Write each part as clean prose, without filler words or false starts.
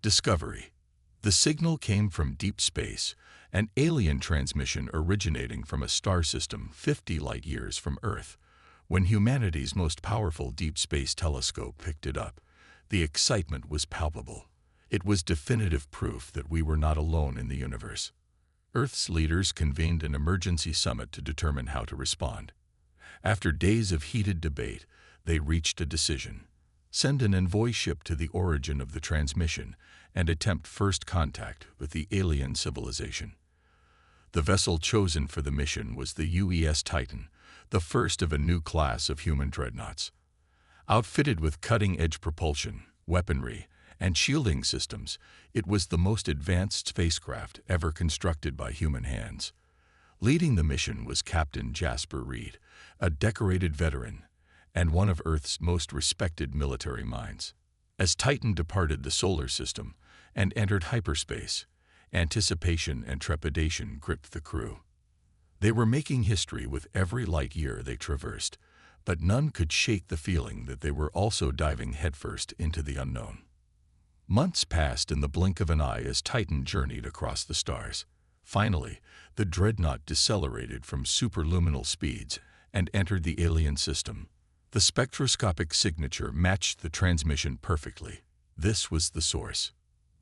Discovery. The signal came from deep space, an alien transmission originating from a star system 50 light-years from Earth. When humanity's most powerful deep space telescope picked it up, the excitement was palpable. It was definitive proof that we were not alone in the universe. Earth's leaders convened an emergency summit to determine how to respond. After days of heated debate, they reached a decision: send an envoy ship to the origin of the transmission and attempt first contact with the alien civilization. The vessel chosen for the mission was the UES Titan, the first of a new class of human dreadnoughts. Outfitted with cutting-edge propulsion, weaponry, and shielding systems, it was the most advanced spacecraft ever constructed by human hands. Leading the mission was Captain Jasper Reed, a decorated veteran and one of Earth's most respected military minds. As Titan departed the solar system and entered hyperspace, anticipation and trepidation gripped the crew. They were making history with every light year they traversed, but none could shake the feeling that they were also diving headfirst into the unknown. Months passed in the blink of an eye as Titan journeyed across the stars. Finally, the dreadnought decelerated from superluminal speeds and entered the alien system. The spectroscopic signature matched the transmission perfectly. This was the source.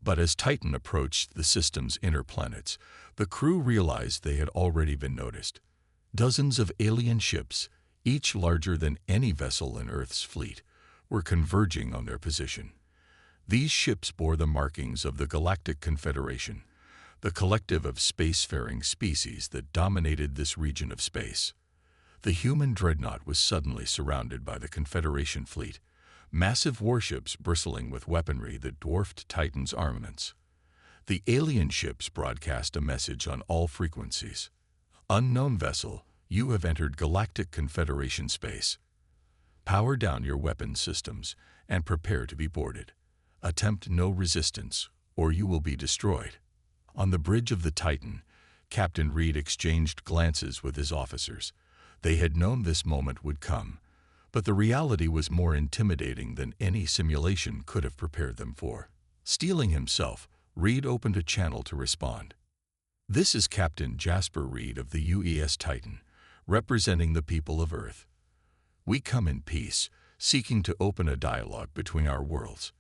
But as Titan approached the system's inner planets, the crew realized they had already been noticed. Dozens of alien ships, each larger than any vessel in Earth's fleet, were converging on their position. These ships bore the markings of the Galactic Confederation, the collective of spacefaring species that dominated this region of space. The Human Dreadnought was suddenly surrounded by the Confederation fleet, massive warships bristling with weaponry that dwarfed Titan's armaments. The alien ships broadcast a message on all frequencies: "Unknown vessel, you have entered Galactic Confederation space. Power down your weapon systems and prepare to be boarded. Attempt no resistance, or you will be destroyed." On the bridge of the Titan, Captain Reed exchanged glances with his officers. They had known this moment would come, but the reality was more intimidating than any simulation could have prepared them for. Steeling himself, Reed opened a channel to respond. "This is Captain Jasper Reed of the UES Titan, representing the people of Earth. We come in peace, seeking to open a dialogue between our worlds.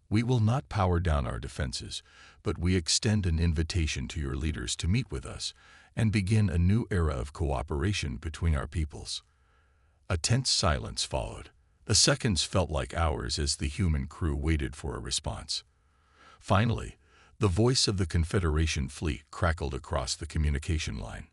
We will not power down our defenses, but we extend an invitation to your leaders to meet with us and begin a new era of cooperation between our peoples." A tense silence followed. The seconds felt like hours as the human crew waited for a response. Finally, the voice of the Confederation fleet crackled across the communication line.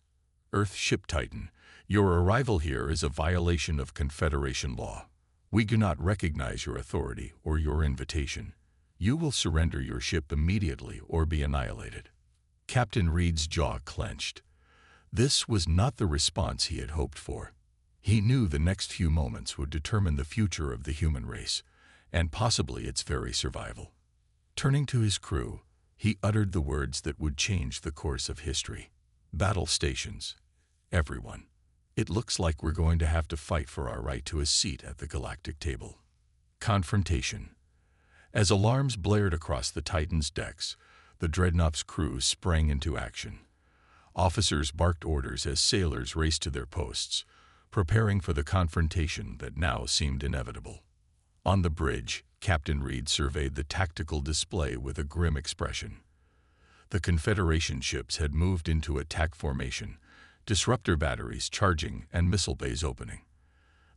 "Earth Ship Titan, your arrival here is a violation of Confederation law. We do not recognize your authority or your invitation. You will surrender your ship immediately or be annihilated." Captain Reed's jaw clenched. This was not the response he had hoped for. He knew the next few moments would determine the future of the human race, and possibly its very survival. Turning to his crew, he uttered the words that would change the course of history. "Battle stations. Everyone. It looks like we're going to have to fight for our right to a seat at the galactic table." Confrontation. As alarms blared across the Titan's decks, the Dreadnought's crew sprang into action. Officers barked orders as sailors raced to their posts, preparing for the confrontation that now seemed inevitable. On the bridge, Captain Reed surveyed the tactical display with a grim expression. The Confederation ships had moved into attack formation, disruptor batteries charging and missile bays opening.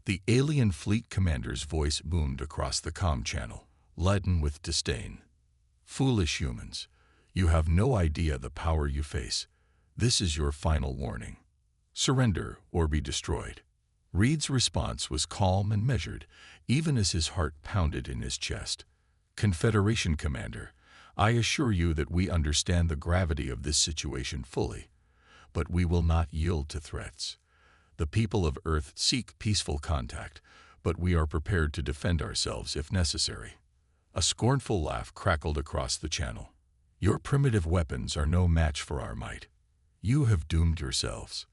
The alien fleet commander's voice boomed across the comm channel, leaden with disdain. "Foolish humans, you have no idea the power you face. This is your final warning. Surrender or be destroyed." Reed's response was calm and measured, even as his heart pounded in his chest. "Confederation Commander, I assure you that we understand the gravity of this situation fully, but we will not yield to threats. The people of Earth seek peaceful contact, but we are prepared to defend ourselves if necessary." A scornful laugh crackled across the channel. "Your primitive weapons are no match for our might. You have doomed yourselves."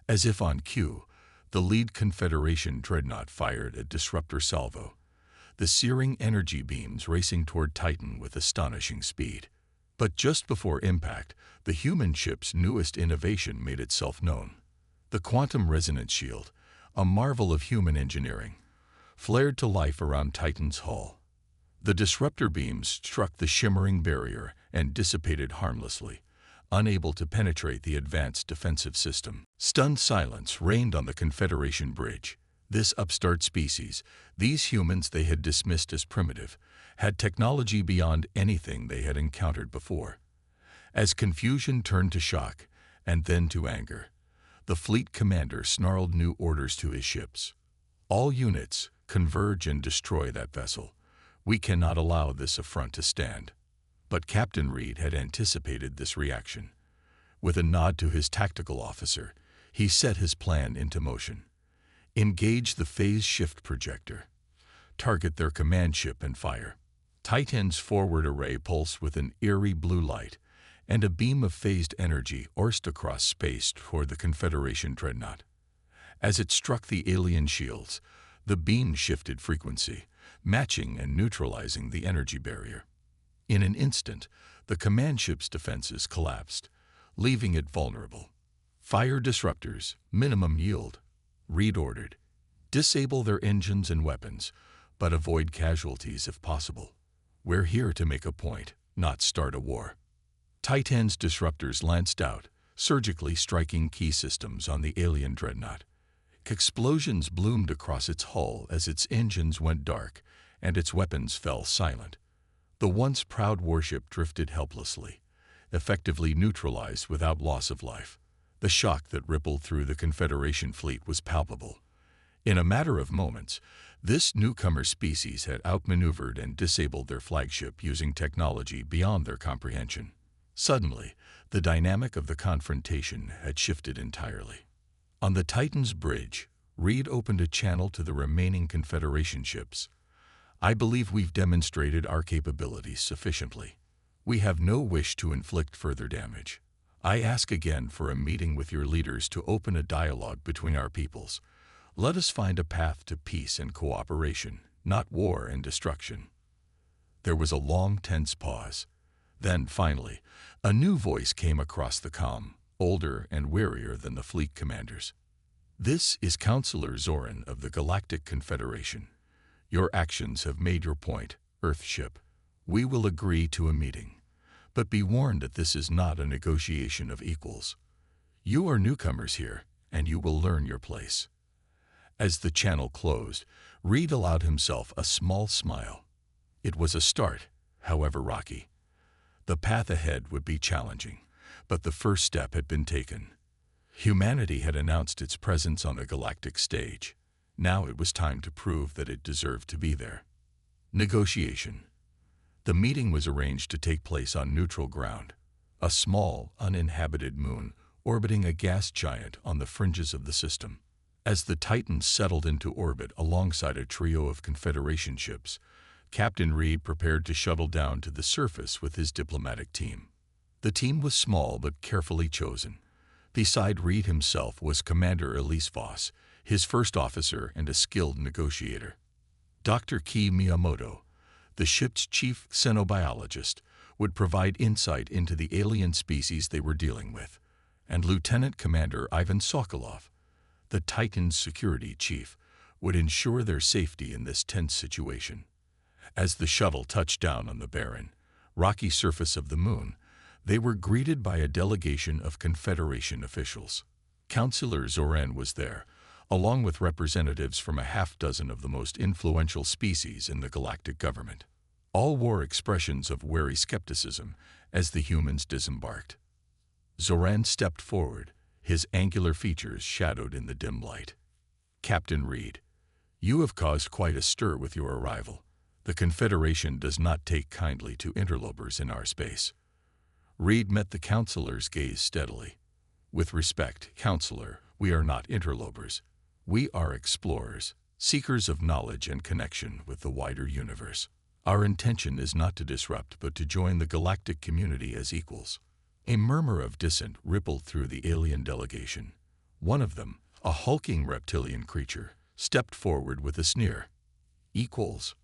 As if on cue, the lead Confederation dreadnought fired a disruptor salvo. the searing energy beams racing toward Titan with astonishing speed. But just before impact, the human ship's newest innovation made itself known. The quantum resonance shield, a marvel of human engineering, flared to life around Titan's hull. The disruptor beams struck the shimmering barrier and dissipated harmlessly, unable to penetrate the advanced defensive system. Stunned silence reigned on the Confederation bridge. This upstart species, these humans they had dismissed as primitive, had technology beyond anything they had encountered before. As confusion turned to shock, and then to anger, the fleet commander snarled new orders to his ships. All units, converge and destroy that vessel. We cannot allow this affront to stand. But Captain Reed had anticipated this reaction. With a nod to his tactical officer, he set his plan into motion. Engage the phase shift projector. Target their command ship and fire. Titan's forward array pulsed with an eerie blue light, and a beam of phased energy coursed across space toward the Confederation Dreadnought. As it struck the alien shields, the beam shifted frequency, matching and neutralizing the energy barrier. In an instant, the command ship's defenses collapsed, leaving it vulnerable. Fire disruptors, minimum yield. Reed ordered. Disable their engines and weapons, but avoid casualties if possible. We're here to make a point, not start a war. Titan's disruptors lanced out, surgically striking key systems on the alien dreadnought. Explosions bloomed across its hull as its engines went dark and its weapons fell silent. The once proud warship drifted helplessly, effectively neutralized without loss of life. The shock that rippled through the Confederation fleet was palpable. In a matter of moments, this newcomer species had outmaneuvered and disabled their flagship using technology beyond their comprehension. Suddenly, the dynamic of the confrontation had shifted entirely. On the Titan's bridge, Reed opened a channel to the remaining Confederation ships. I believe we've demonstrated our capabilities sufficiently. We have no wish to inflict further damage. I ask again for a meeting with your leaders to open a dialogue between our peoples. Let us find a path to peace and cooperation, not war and destruction. There was a long, tense pause. Then, finally, a new voice came across the comm, older and wearier than the fleet commanders. This is Counselor Zoran of the Galactic Confederation. Your actions have made your point, Earthship. We will agree to a meeting. But be warned that this is not a negotiation of equals. You are newcomers here, and you will learn your place. As the channel closed, Reed allowed himself a small smile. It was a start, however rocky. The path ahead would be challenging, but the first step had been taken. Humanity had announced its presence on the galactic stage. Now it was time to prove that it deserved to be there. Negotiation. The meeting was arranged to take place on neutral ground, a small, uninhabited moon orbiting a gas giant on the fringes of the system. As the Titan settled into orbit alongside a trio of Confederation ships, Captain Reed prepared to shuttle down to the surface with his diplomatic team. The team was small but carefully chosen. Beside Reed himself was Commander Elise Voss, his first officer and a skilled negotiator. Dr. Ki Miyamoto, the ship's chief xenobiologist, would provide insight into the alien species they were dealing with, and Lieutenant Commander Ivan Sokolov, the Titan's security chief, would ensure their safety in this tense situation. As the shuttle touched down on the barren, rocky surface of the moon, they were greeted by a delegation of Confederation officials. Counselor Zoran was there, along with representatives from a half-dozen of the most influential species in the galactic government. All wore expressions of wary skepticism as the humans disembarked. Zoran stepped forward, his angular features shadowed in the dim light. Captain Reed, you have caused quite a stir with your arrival. The Confederation does not take kindly to interlopers in our space. Reed met the counselor's gaze steadily. With respect, Counselor, we are not interlopers. We are explorers, seekers of knowledge and connection with the wider universe. Our intention is not to disrupt, but to join the galactic community as equals. A murmur of dissent rippled through the alien delegation. One of them, a hulking reptilian creature, stepped forward with a sneer. Equals?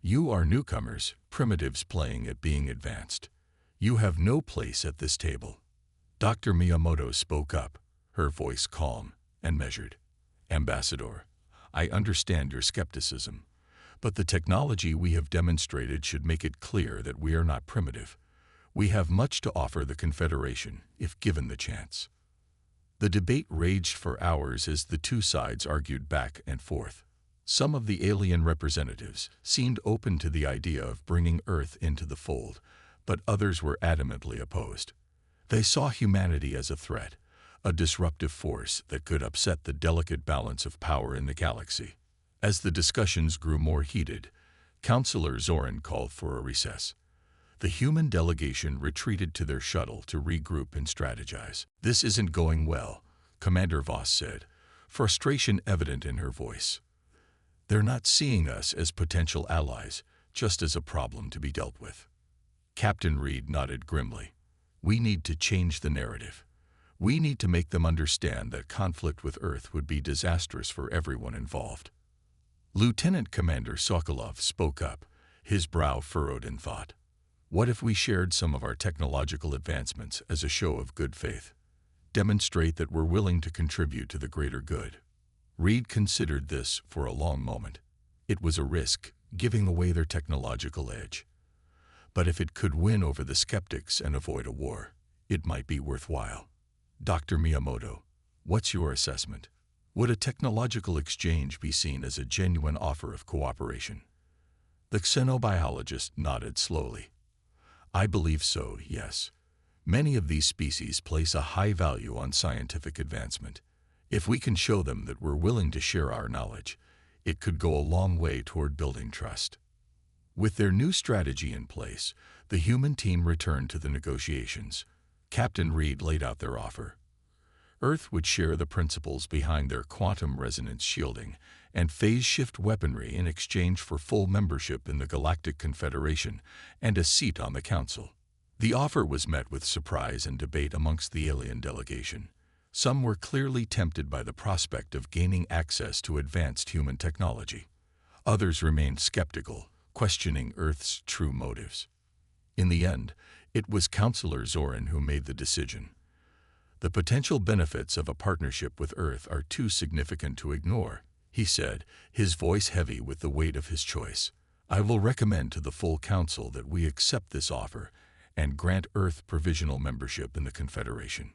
You are newcomers, primitives playing at being advanced. You have no place at this table. Dr. Miyamoto spoke up, her voice calm and measured. Ambassador, I understand your skepticism, but the technology we have demonstrated should make it clear that we are not primitive. We have much to offer the Confederation, if given the chance. The debate raged for hours as the two sides argued back and forth. Some of the alien representatives seemed open to the idea of bringing Earth into the fold, but others were adamantly opposed. They saw humanity as a threat, a disruptive force that could upset the delicate balance of power in the galaxy. As the discussions grew more heated, Counselor Zorin called for a recess. The human delegation retreated to their shuttle to regroup and strategize. This isn't going well, Commander Voss said, frustration evident in her voice. They're not seeing us as potential allies, just as a problem to be dealt with. Captain Reed nodded grimly. We need to change the narrative. We need to make them understand that conflict with Earth would be disastrous for everyone involved. Lieutenant Commander Sokolov spoke up, his brow furrowed in thought. What if we shared some of our technological advancements as a show of good faith? Demonstrate that we're willing to contribute to the greater good. Reed considered this for a long moment. It was a risk, giving away their technological edge. But if it could win over the skeptics and avoid a war, it might be worthwhile. Dr. Miyamoto, what's your assessment? Would a technological exchange be seen as a genuine offer of cooperation? The xenobiologist nodded slowly. I believe so, yes. Many of these species place a high value on scientific advancement. If we can show them that we're willing to share our knowledge, it could go a long way toward building trust. With their new strategy in place, the human team returned to the negotiations. Captain Reed laid out their offer. Earth would share the principles behind their quantum resonance shielding and phase shift weaponry in exchange for full membership in the Galactic Confederation and a seat on the Council. The offer was met with surprise and debate amongst the alien delegation. Some were clearly tempted by the prospect of gaining access to advanced human technology. Others remained skeptical, questioning Earth's true motives. In the end, it was Counselor Zorin who made the decision. The potential benefits of a partnership with Earth are too significant to ignore, he said, his voice heavy with the weight of his choice. I will recommend to the full Council that we accept this offer and grant Earth provisional membership in the Confederation.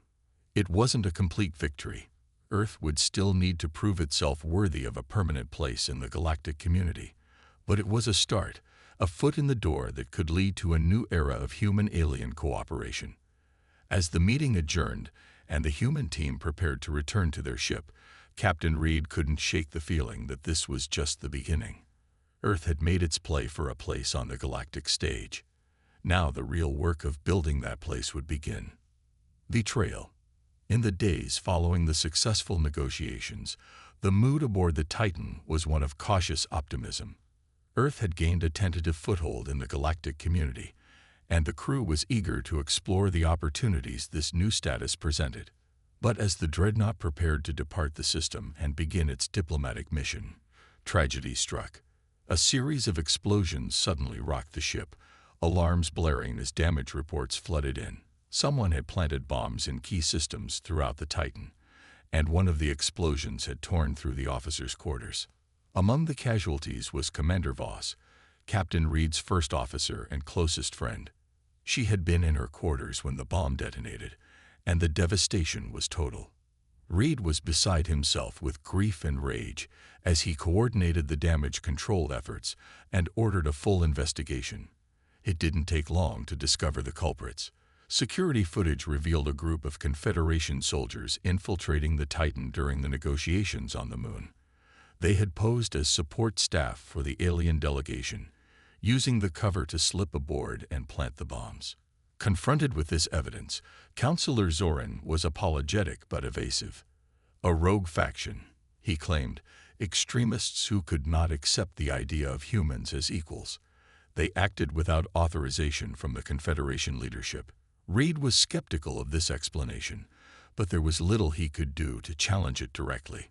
It wasn't a complete victory. Earth would still need to prove itself worthy of a permanent place in the galactic community. But it was a start, a foot in the door that could lead to a new era of human-alien cooperation. As the meeting adjourned and the human team prepared to return to their ship, Captain Reed couldn't shake the feeling that this was just the beginning. Earth had made its play for a place on the galactic stage. Now the real work of building that place would begin. Betrayal. In the days following the successful negotiations, the mood aboard the Titan was one of cautious optimism. Earth had gained a tentative foothold in the galactic community, and the crew was eager to explore the opportunities this new status presented. But as the Dreadnought prepared to depart the system and begin its diplomatic mission, tragedy struck. A series of explosions suddenly rocked the ship, alarms blaring as damage reports flooded in. Someone had planted bombs in key systems throughout the Titan, and one of the explosions had torn through the officers' quarters. Among the casualties was Commander Voss, Captain Reed's first officer and closest friend. She had been in her quarters when the bomb detonated, and the devastation was total. Reed was beside himself with grief and rage as he coordinated the damage control efforts and ordered a full investigation. It didn't take long to discover the culprits. Security footage revealed a group of Confederation soldiers infiltrating the Titan during the negotiations on the Moon. They had posed as support staff for the alien delegation, using the cover to slip aboard and plant the bombs. Confronted with this evidence, Counselor Zorin was apologetic but evasive. A rogue faction, he claimed, extremists who could not accept the idea of humans as equals. They acted without authorization from the Confederation leadership. Reed was skeptical of this explanation, but there was little he could do to challenge it directly.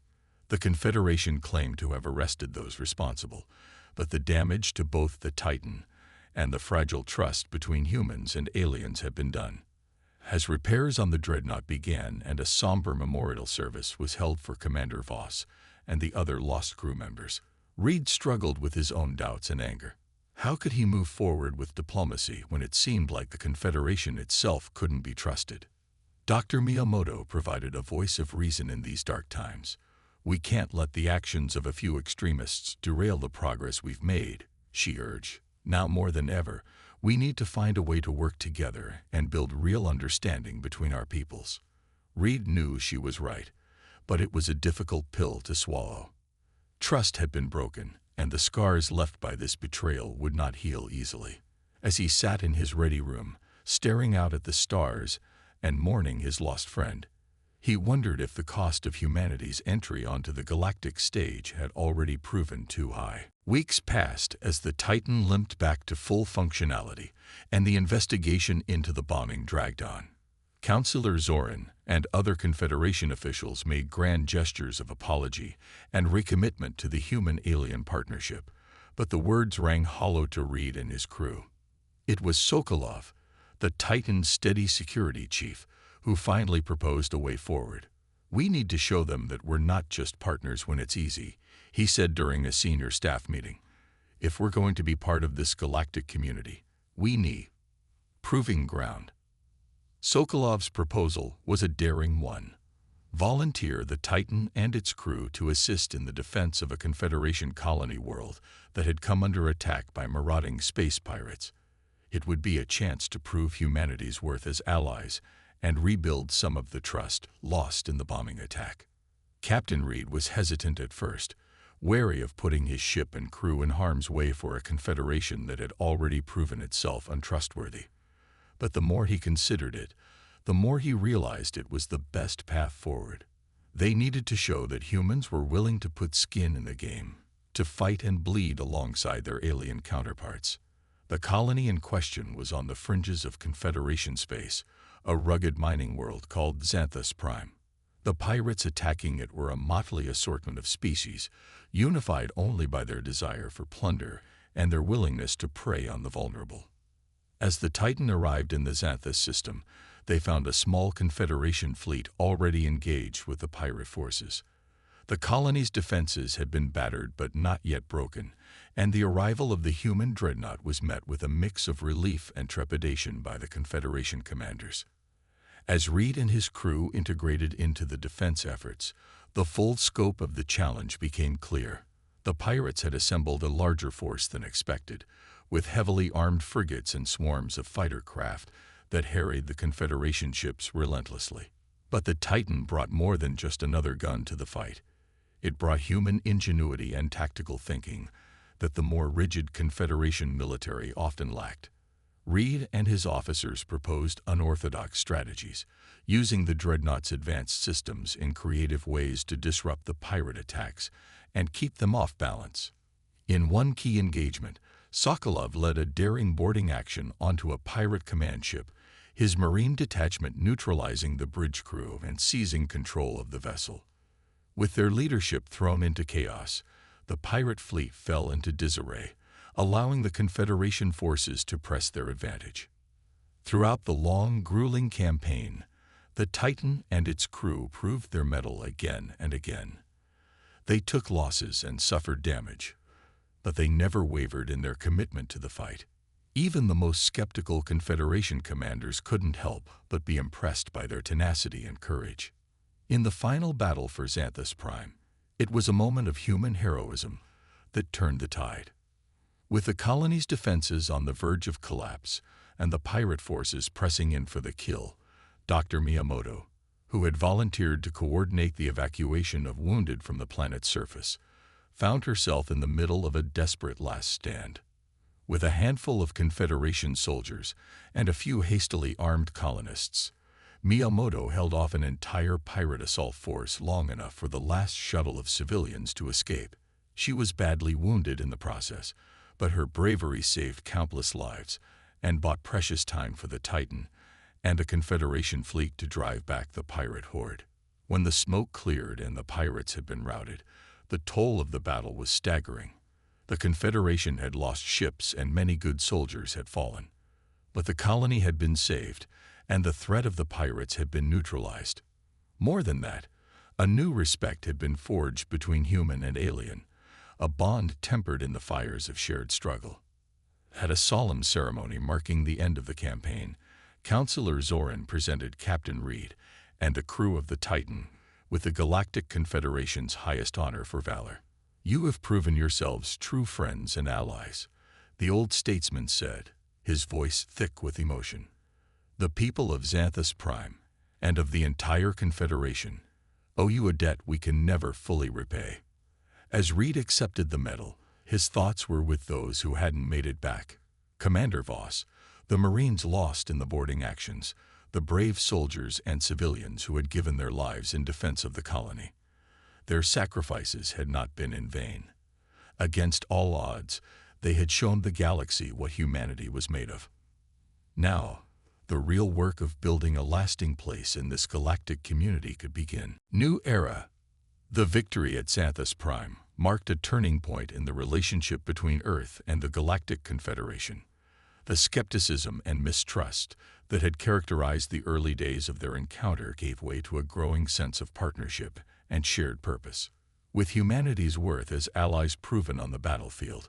The Confederation claimed to have arrested those responsible, but the damage to both the Titan and the fragile trust between humans and aliens had been done. As repairs on the Dreadnought began and a somber memorial service was held for Commander Voss and the other lost crew members, Reed struggled with his own doubts and anger. How could he move forward with diplomacy when it seemed like the Confederation itself couldn't be trusted? Dr. Miyamoto provided a voice of reason in these dark times. "We can't let the actions of a few extremists derail the progress we've made," she urged. "Now more than ever, we need to find a way to work together and build real understanding between our peoples." Reed knew she was right, but it was a difficult pill to swallow. Trust had been broken, and the scars left by this betrayal would not heal easily. As he sat in his ready room, staring out at the stars and mourning his lost friend, he wondered if the cost of humanity's entry onto the galactic stage had already proven too high. Weeks passed as the Titan limped back to full functionality, and the investigation into the bombing dragged on. Counselor Zorin and other Confederation officials made grand gestures of apology and recommitment to the human-alien partnership, but the words rang hollow to Reed and his crew. It was Sokolov, the Titan's steady security chief, who finally proposed a way forward. "We need to show them that we're not just partners when it's easy," he said during a senior staff meeting. "If we're going to be part of this galactic community, we need proving ground." Sokolov's proposal was a daring one. Volunteer the Titan and its crew to assist in the defense of a Confederation colony world that had come under attack by marauding space pirates. It would be a chance to prove humanity's worth as allies and rebuild some of the trust lost in the bombing attack. Captain Reed was hesitant at first, wary of putting his ship and crew in harm's way for a Confederation that had already proven itself untrustworthy. But the more he considered it, the more he realized it was the best path forward. They needed to show that humans were willing to put skin in the game, to fight and bleed alongside their alien counterparts. The colony in question was on the fringes of Confederation space, a rugged mining world called Xanthus Prime. The pirates attacking it were a motley assortment of species, unified only by their desire for plunder and their willingness to prey on the vulnerable. As the Titan arrived in the Xanthus system, they found a small Confederation fleet already engaged with the pirate forces. The colony's defenses had been battered but not yet broken, and the arrival of the Human Dreadnought was met with a mix of relief and trepidation by the Confederation commanders. As Reed and his crew integrated into the defense efforts, the full scope of the challenge became clear. The pirates had assembled a larger force than expected, with heavily armed frigates and swarms of fighter craft that harried the Confederation ships relentlessly. But the Titan brought more than just another gun to the fight. It brought human ingenuity and tactical thinking that the more rigid Confederation military often lacked. Reed and his officers proposed unorthodox strategies, using the Dreadnought's advanced systems in creative ways to disrupt the pirate attacks and keep them off balance. In one key engagement, Sokolov led a daring boarding action onto a pirate command ship, his marine detachment neutralizing the bridge crew and seizing control of the vessel. With their leadership thrown into chaos, the pirate fleet fell into disarray, allowing the Confederation forces to press their advantage. Throughout the long, grueling campaign, the Titan and its crew proved their mettle again and again. They took losses and suffered damage, but they never wavered in their commitment to the fight. Even the most skeptical Confederation commanders couldn't help but be impressed by their tenacity and courage. In the final battle for Xanthus Prime, it was a moment of human heroism that turned the tide. With the colony's defenses on the verge of collapse and the pirate forces pressing in for the kill, Dr. Miyamoto, who had volunteered to coordinate the evacuation of wounded from the planet's surface, found herself in the middle of a desperate last stand. With a handful of Confederation soldiers and a few hastily armed colonists, Miyamoto held off an entire pirate assault force long enough for the last shuttle of civilians to escape. She was badly wounded in the process, but her bravery saved countless lives and bought precious time for the Titan and a Confederation fleet to drive back the pirate horde. When the smoke cleared and the pirates had been routed, the toll of the battle was staggering. The Confederation had lost ships and many good soldiers had fallen. But the colony had been saved, and the threat of the pirates had been neutralized. More than that, a new respect had been forged between human and alien, a bond tempered in the fires of shared struggle. At a solemn ceremony marking the end of the campaign, Counselor Zoran presented Captain Reed and the crew of the Titan with the Galactic Confederation's highest honor for valor. "You have proven yourselves true friends and allies," the old statesman said, his voice thick with emotion. "The people of Xanthus Prime, and of the entire Confederation, owe you a debt we can never fully repay." As Reed accepted the medal, his thoughts were with those who hadn't made it back. Commander Voss, the Marines lost in the boarding actions, the brave soldiers and civilians who had given their lives in defense of the colony. Their sacrifices had not been in vain. Against all odds, they had shown the galaxy what humanity was made of. Now, the real work of building a lasting place in this galactic community could begin. New era. The victory at Xanthus Prime marked a turning point in the relationship between Earth and the Galactic Confederation. The skepticism and mistrust that had characterized the early days of their encounter gave way to a growing sense of partnership and shared purpose. With humanity's worth as allies proven on the battlefield,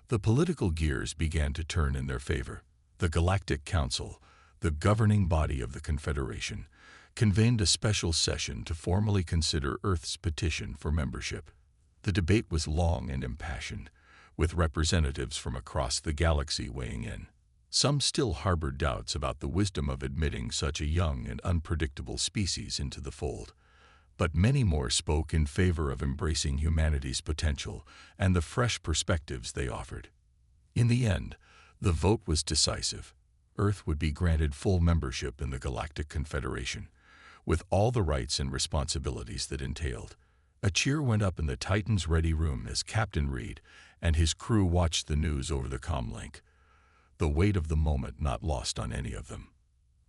the political gears began to turn in their favor. The Galactic Council, the governing body of the Confederation, convened a special session to formally consider Earth's petition for membership. The debate was long and impassioned, with representatives from across the galaxy weighing in. Some still harbored doubts about the wisdom of admitting such a young and unpredictable species into the fold, but many more spoke in favor of embracing humanity's potential and the fresh perspectives they offered. In the end, the vote was decisive. Earth would be granted full membership in the Galactic Confederation, with all the rights and responsibilities that entailed. A cheer went up in the Titan's ready room as Captain Reed and his crew watched the news over the comlink, the weight of the moment not lost on any of them.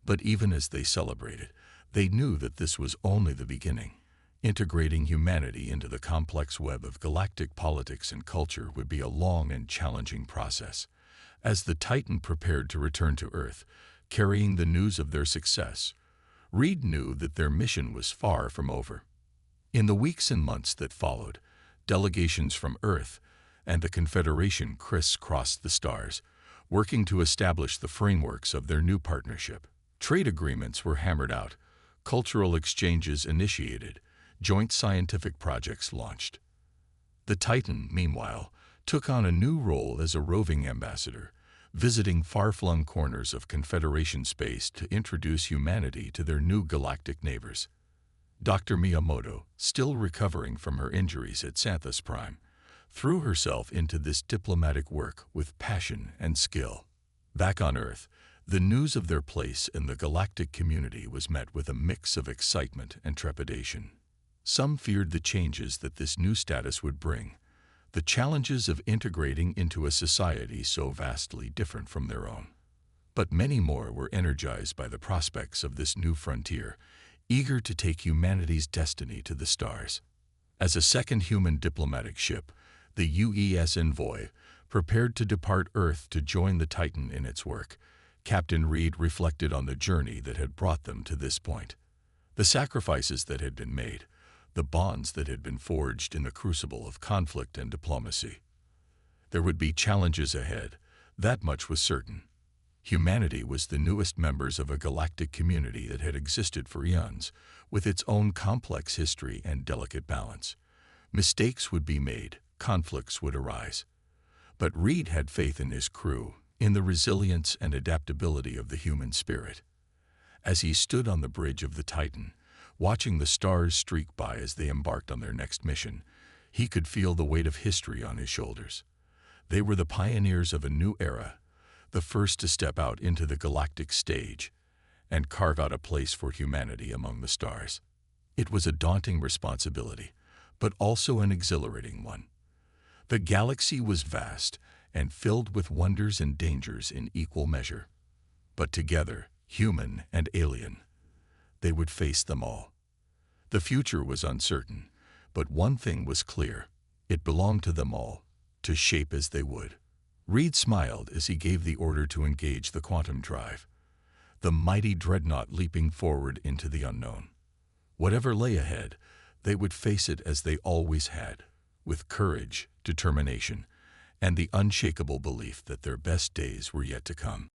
But even as they celebrated, they knew that this was only the beginning. Integrating humanity into the complex web of galactic politics and culture would be a long and challenging process. As the Titan prepared to return to Earth, carrying the news of their success, Reed knew that their mission was far from over. In the weeks and months that followed, delegations from Earth and the Confederation crisscrossed the stars, working to establish the frameworks of their new partnership. Trade agreements were hammered out, cultural exchanges initiated, joint scientific projects launched. The Titan, meanwhile, took on a new role as a roving ambassador, visiting far-flung corners of Confederation space to introduce humanity to their new galactic neighbors. Dr. Miyamoto, still recovering from her injuries at Xanthus Prime, threw herself into this diplomatic work with passion and skill. Back on Earth, the news of their place in the galactic community was met with a mix of excitement and trepidation. Some feared the changes that this new status would bring, the challenges of integrating into a society so vastly different from their own. But many more were energized by the prospects of this new frontier, eager to take humanity's destiny to the stars. As a second human diplomatic ship, the UES Envoy prepared to depart Earth to join the Titan in its work, Captain Reed reflected on the journey that had brought them to this point. The sacrifices that had been made, the bonds that had been forged in the crucible of conflict and diplomacy. There would be challenges ahead, that much was certain. Humanity was the newest members of a galactic community that had existed for eons, with its own complex history and delicate balance. Mistakes would be made, conflicts would arise. But Reed had faith in his crew, in the resilience and adaptability of the human spirit. As he stood on the bridge of the Titan, watching the stars streak by as they embarked on their next mission, he could feel the weight of history on his shoulders. They were the pioneers of a new era, the first to step out into the galactic stage and carve out a place for humanity among the stars. It was a daunting responsibility, but also an exhilarating one. The galaxy was vast and filled with wonders and dangers in equal measure. But together, human and alien, they would face them all. The future was uncertain, but one thing was clear: it belonged to them all, to shape as they would. Reed smiled as he gave the order to engage the quantum drive, the mighty dreadnought leaping forward into the unknown. Whatever lay ahead, they would face it as they always had, with courage, determination, and the unshakable belief that their best days were yet to come.